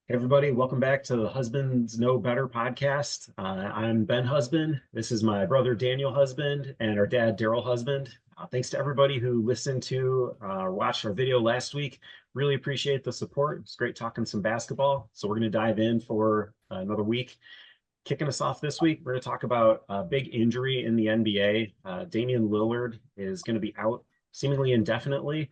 Hey everybody, welcome back to the Husbands Know Better podcast. I'm Ben Husband. This is my brother Daniel Husband and our dad Daryl Husband. Thanks to everybody who listened to or watched our video last week. Really appreciate the support. It's great talking some basketball. So we're going to dive in for another week. Kicking us off this week, we're going to talk about a big injury in the NBA. Damian Lillard is going to be out seemingly indefinitely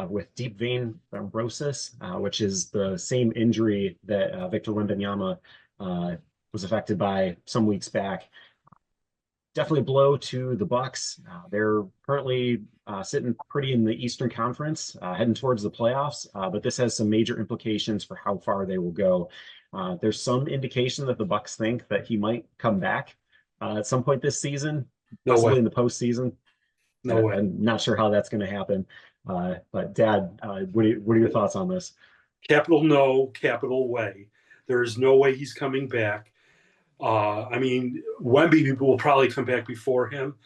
with deep vein thrombosis, which is the same injury that Victor Wembanyama was affected by some weeks back. Definitely a blow to the Bucks. They're currently sitting pretty in the Eastern Conference, heading towards the playoffs, but this has some major implications for how far they will go. There's some indication that the Bucks think that he might come back at some point this season, No way. possibly in the postseason. No way. I'm not sure how that's going to happen. But Dad, what are your thoughts on this? Capital no, capital way. There is no way he's coming back. I mean, Wemby will probably come back before him.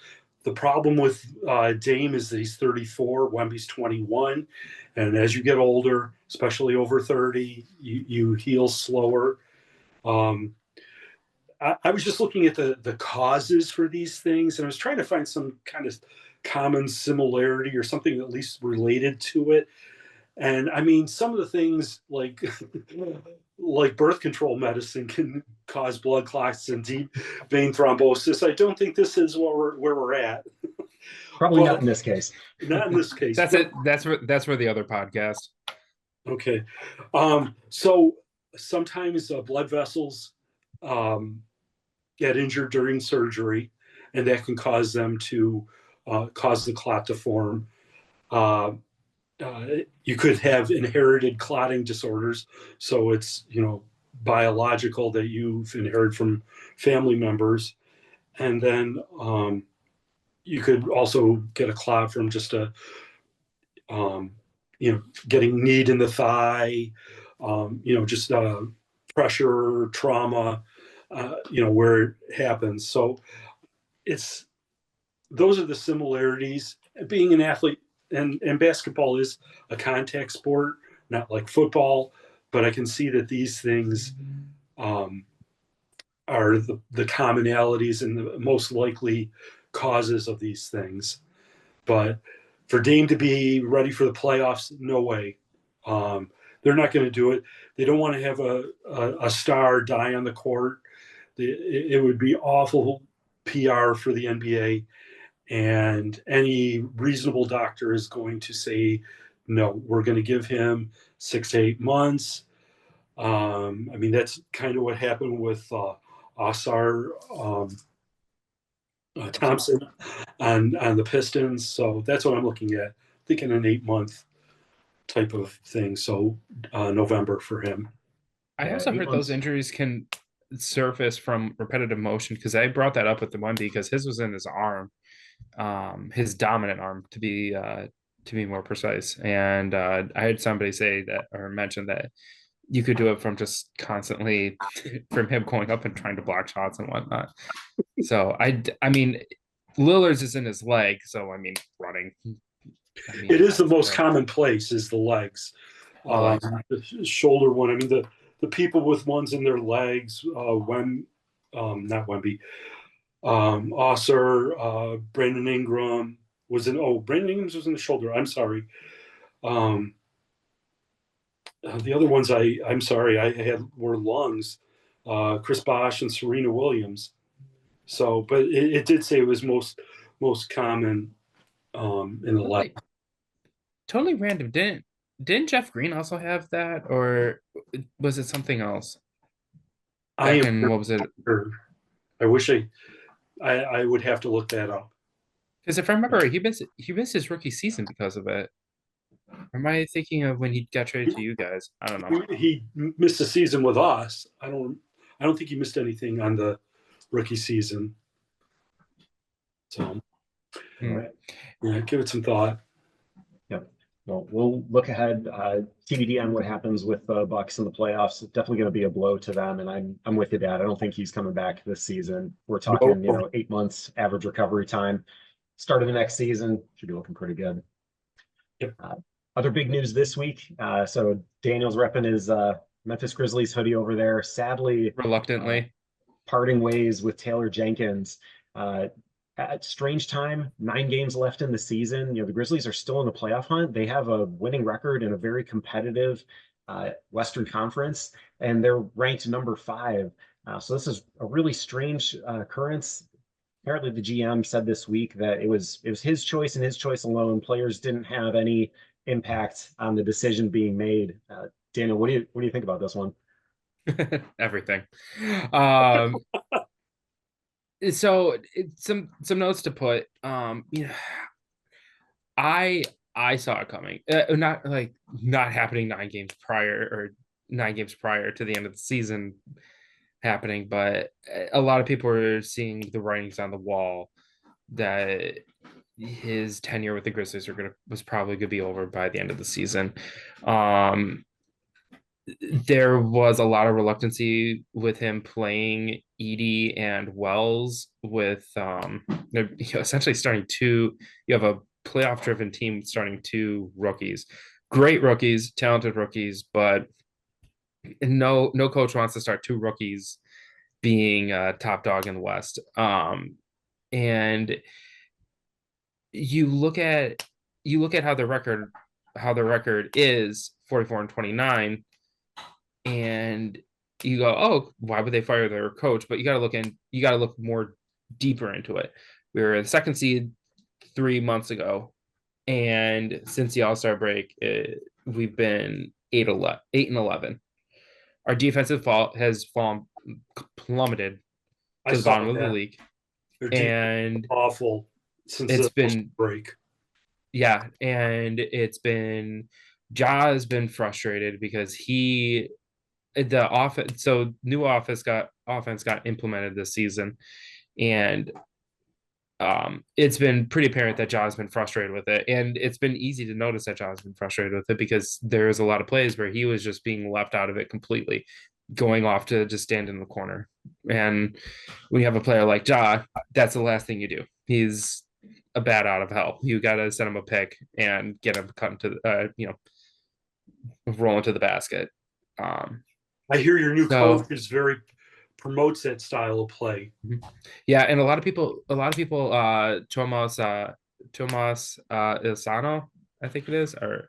The problem with Dame is that he's 34, Wemby's 21. And as you get older, especially over 30, you heal slower. I was just looking at the causes for these things, and I was trying to find some kind of common similarity or something at least related to it. And I mean, some of the things like birth control medicine can cause blood clots and deep vein thrombosis. I don't think this is where we're at. Probably not in this case. Not in this case. That's it. That's where the other podcast. Okay. So sometimes blood vessels get injured during surgery, and that can cause them to cause the clot to form. You could have inherited clotting disorders, so it's biological that you've inherited from family members, and then you could also get a clot from just getting knee in the thigh, just pressure, trauma, where it happens. So those are the similarities. Being an athlete, and basketball is a contact sport, not like football, but I can see that these things are the commonalities and the most likely causes of these things. But for Dame to be ready for the playoffs, no way. They're not going to do it. They don't want to have a star die on the court. It would be awful PR for the NBA. And any reasonable doctor is going to say, no, we're going to give him 6 to 8 months. I mean, that's kind of what happened with Osar Thompson on the Pistons. So that's what I'm looking at, thinking an 8-month type of thing. So November for him. I also heard those injuries can surface from repetitive motion, because I brought that up with the Wemby because his was in his arm, his dominant arm to be more precise. And I heard somebody say that, or mention that you could do it from just constantly from him going up and trying to block shots and whatnot. So I mean, Lillard's is in his leg, so I mean, running. It is the most common place is the legs. The shoulder one. I mean, the people with ones in their legs, not Wemby, Osser, Brandon Ingram Brandon Ingram was in the shoulder. I'm sorry. The other ones I'm sorry, I had were lungs, Chris Bosh and Serena Williams. So, but it did say it was most common in the leg. Totally random. Didn't Jeff Green also have that, or was it something else? What was it? Sure. I wish I would have to look that up. Because if I remember, he missed his rookie season because of it. Or am I thinking of when he got traded to you guys? I don't know. He missed a season with us. I don't think he missed anything on the rookie season. So, Right. Yeah, give it some thought. Yep. Well, we'll look ahead, TBD on what happens with the Bucks in the playoffs. Definitely going to be a blow to them, and I'm with you, Dad. I don't think he's coming back this season. We're talking, 8 months average recovery time. Start of the next season should be looking pretty good. Yep. Other big news this week. So Daniel's repping his Memphis Grizzlies hoodie over there. Sadly, Reluctantly. parting ways with Taylor Jenkins. At strange time, 9 games left in the season. The Grizzlies are still in the playoff hunt. They have a winning record in a very competitive Western Conference, and they're ranked number 5. So this is a really strange occurrence. Apparently, the GM said this week that it was his choice and his choice alone. Players didn't have any impact on the decision being made. Daniel, what do you think about this one? Everything. So some notes to put. I saw it coming. Not happening 9 games prior to the end of the season happening, but a lot of people are seeing the writings on the wall that his tenure with the Grizzlies was probably gonna be over by the end of the season. There was a lot of reluctancy with him playing Edey and Wells with essentially starting two. You have a playoff driven team starting 2 rookies, great rookies, talented rookies, but no coach wants to start 2 rookies being a top dog in the West. And you look at how the record is 44-29, and you go, oh, why would they fire their coach? But you got to look more deeper into it. We were the 2nd seed 3 months ago, and since the All-Star break, we've been 8-11. Our defensive has plummeted to the bottom of the league, and awful since it's been break. Yeah, and it's been Ja has been frustrated because new offense got implemented this season, and it's been pretty apparent that Ja's been frustrated with it, and it's been easy to notice that Ja's been frustrated with it because there's a lot of plays where he was just being left out of it completely, going off to just stand in the corner. And when you have a player like Ja, that's the last thing you do. He's a bat out of hell. You got to send him a pick and get him cut into roll into the basket. I hear your new coach is promotes that style of play. Yeah, and a lot of people, Tomas Ilsano, I think it is, or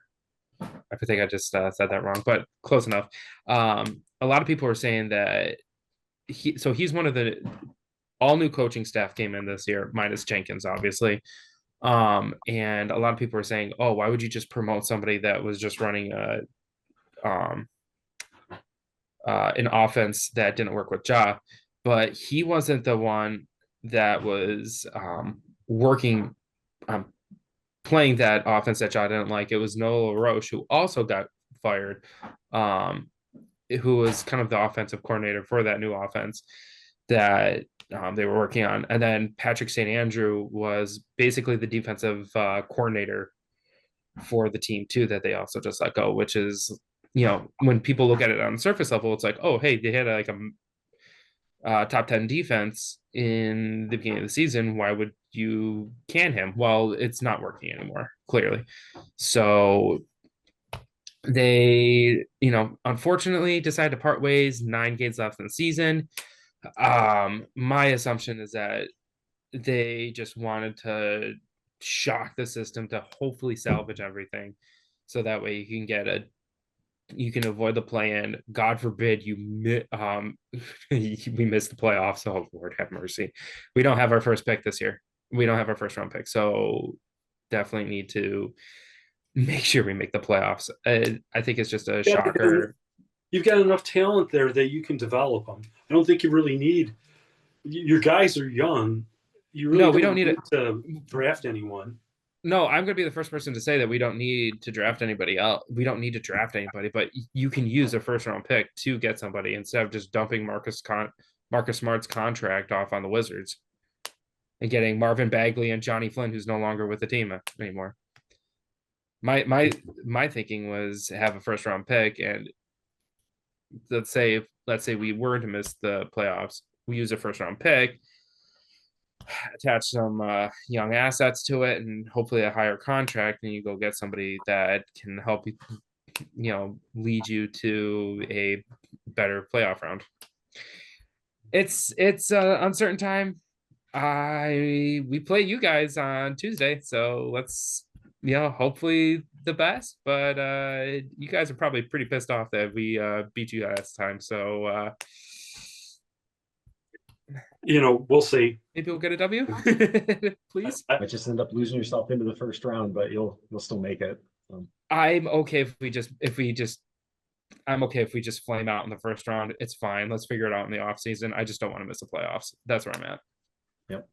I think I just said that wrong, but close enough. A lot of people are saying that he's one of the all new coaching staff came in this year, minus Jenkins, obviously. And a lot of people are saying, oh, why would you just promote somebody that was just running an offense that didn't work with Ja? But he wasn't the one that was working, playing that offense that Ja didn't like. It was Noah Roche, who also got fired, who was kind of the offensive coordinator for that new offense that they were working on. And then Patrick St. Andrew was basically the defensive coordinator for the team too, that they also just let go, which is, when people look at it on the surface level, it's like, oh, hey, they had like a top 10 defense in the beginning of the season. Why would you can him? Well, it's not working anymore, clearly. So they, unfortunately decided to part ways. 9 games left in the season. My assumption is that they just wanted to shock the system to hopefully salvage everything, so that way you can avoid the play-in. God forbid we miss the playoffs. Oh, Lord have mercy. We don't have our first pick this year. We don't have our first round pick, so definitely need to make sure we make the playoffs. I think it's just a shocker. You've got enough talent there that you can develop them. I don't think you really need. Your guys are young. You really we don't need to draft anyone. No, I'm going to be the first person to say that we don't need to draft anybody else. We don't need to draft anybody, but you can use a first round pick to get somebody instead of just dumping Marcus Smart's contract off on the Wizards and getting Marvin Bagley and Johnny Flynn, who's no longer with the team anymore. My thinking was have a first round pick, and let's say we were to miss the playoffs, we use a first round pick, attach some young assets to it, and hopefully a higher contract, and you go get somebody that can help you lead you to a better playoff round. It's uncertain time. We play you guys on Tuesday, so let's hopefully the best. But you guys are probably pretty pissed off that we beat you last time. So we'll see. Maybe we'll get a W. Please. I just end up losing yourself into the first round, but you'll still make it. I'm okay if we just I'm okay if we just flame out in the first round. It's fine. Let's figure it out in the off season. I just don't want to miss the playoffs. That's where I'm at. Yep.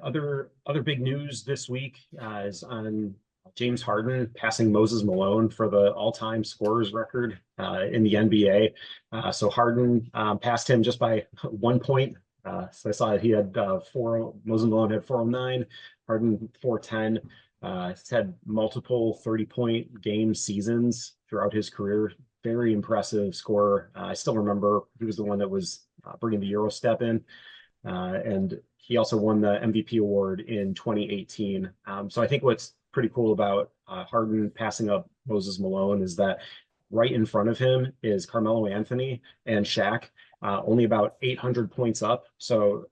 Other big news this week is on James Harden passing Moses Malone for the all-time scorers record in the NBA. So Harden passed him just by 1 point. So I saw that he had Moses Malone had 409, Harden 410. He's had multiple 30-point game seasons throughout his career. Very impressive scorer. I still remember he was the one that was bringing the Euro step in. And he also won the MVP award in 2018. So I think what's pretty cool about Harden passing up Moses Malone is that right in front of him is Carmelo Anthony and Shaq, only about 800 points up. So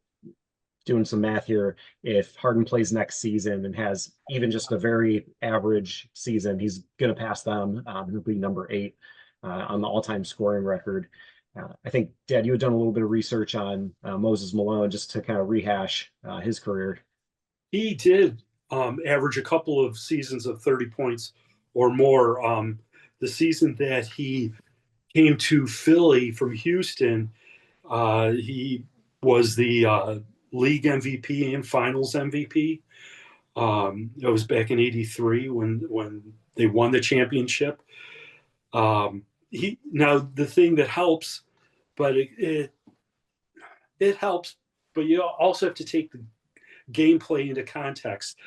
doing some math here, if Harden plays next season and has even just a very average season, he's going to pass them. He'll be number 8 on the all-time scoring record. I think, Dad, you had done a little bit of research on Moses Malone just to kind of rehash his career. He did average a couple of seasons of 30 points or more. The season that he came to Philly from Houston, he was the league MVP and finals MVP. It was back in '83 when they won the championship. Now the thing that helps, but it helps, but you also have to take the gameplay into context.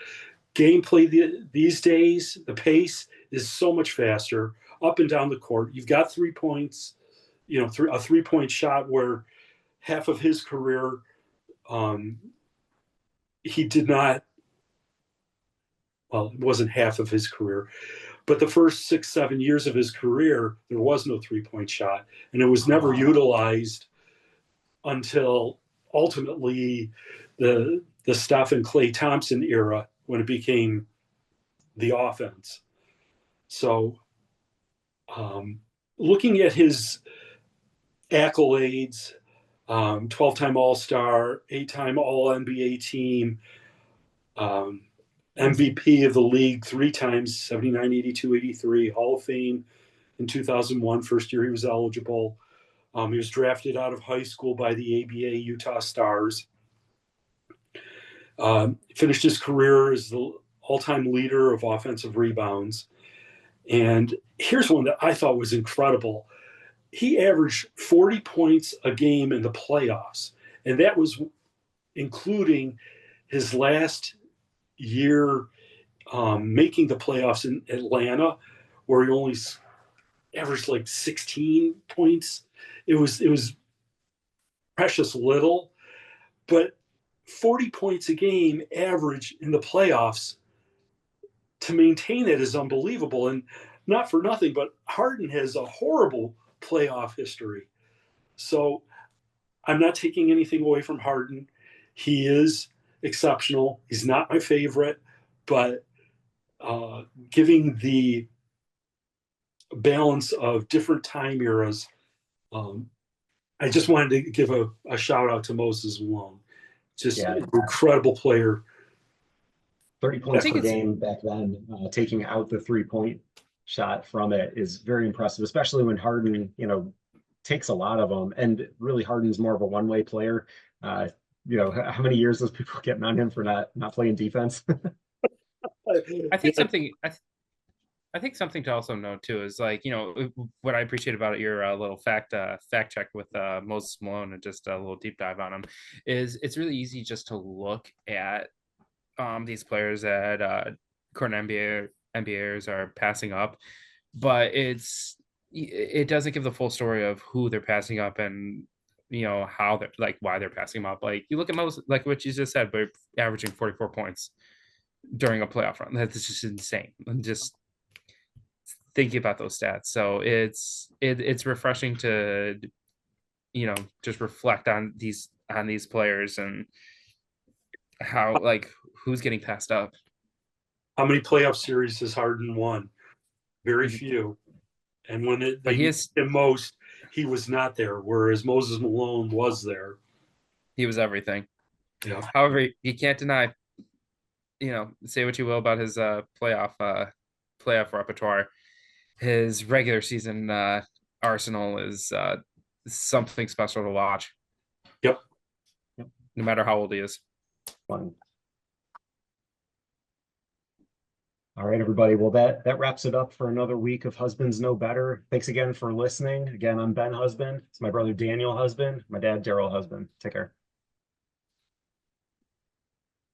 Gameplay these days, the pace is so much faster up and down the court. You've got 3 points, a 3-point shot where half of his career he did not. Well, it wasn't half of his career, but the first 6-7 years of his career, there was no 3-point shot, and it was never utilized until ultimately the Steph and Klay Thompson era when it became the offense. So looking at his accolades, 12-time All-Star, 8-time All-NBA team, MVP of the league 3 times, 79, 82, 83, Hall of Fame in 2001, first year he was eligible. He was drafted out of high school by the ABA Utah Stars. Finished his career as the all-time leader of offensive rebounds. And here's one that I thought was incredible. He averaged 40 points a game in the playoffs, and that was including his last year making the playoffs in Atlanta, where he only averaged like 16 points. It was precious little, but 40 points a game average in the playoffs, to maintain that is unbelievable. And not for nothing, but Harden has a horrible playoff history. So I'm not taking anything away from Harden. He is exceptional. He's not my favorite, but giving the balance of different time eras, I just wanted to give a shout out to Moses Malone. Just an incredible player. 30 points per game back then, taking out the 3-point shot from it is very impressive, especially when Harden, takes a lot of them. And really, Harden's more of a one-way player. How many years those people getting on him for not playing defense? I think something to also note too is what I appreciate about your little fact check with Moses Malone and just a little deep dive on him is it's really easy just to look at these players that current NBAers are passing up, but it doesn't give the full story of who they're passing up and how they're why they're passing them up. Like you look at Moses, like what you just said, but averaging 44 points during a playoff run. That's just insane. And just thinking about those stats. So it's refreshing to, just reflect on these players and how, like, who's getting passed up. How many playoff series has Harden won? Very few. And when they needed him most, he was not there, whereas Moses Malone was there. He was everything. Yeah. However, you can't deny, say what you will about his playoff repertoire. His regular season arsenal is something special to watch. Yep. No matter how old he is. Fun. All right, everybody. Well, that wraps it up for another week of Husbands Know Better. Thanks again for listening. Again, I'm Ben Husband. It's my brother Daniel Husband, my dad Daryl Husband. Take care.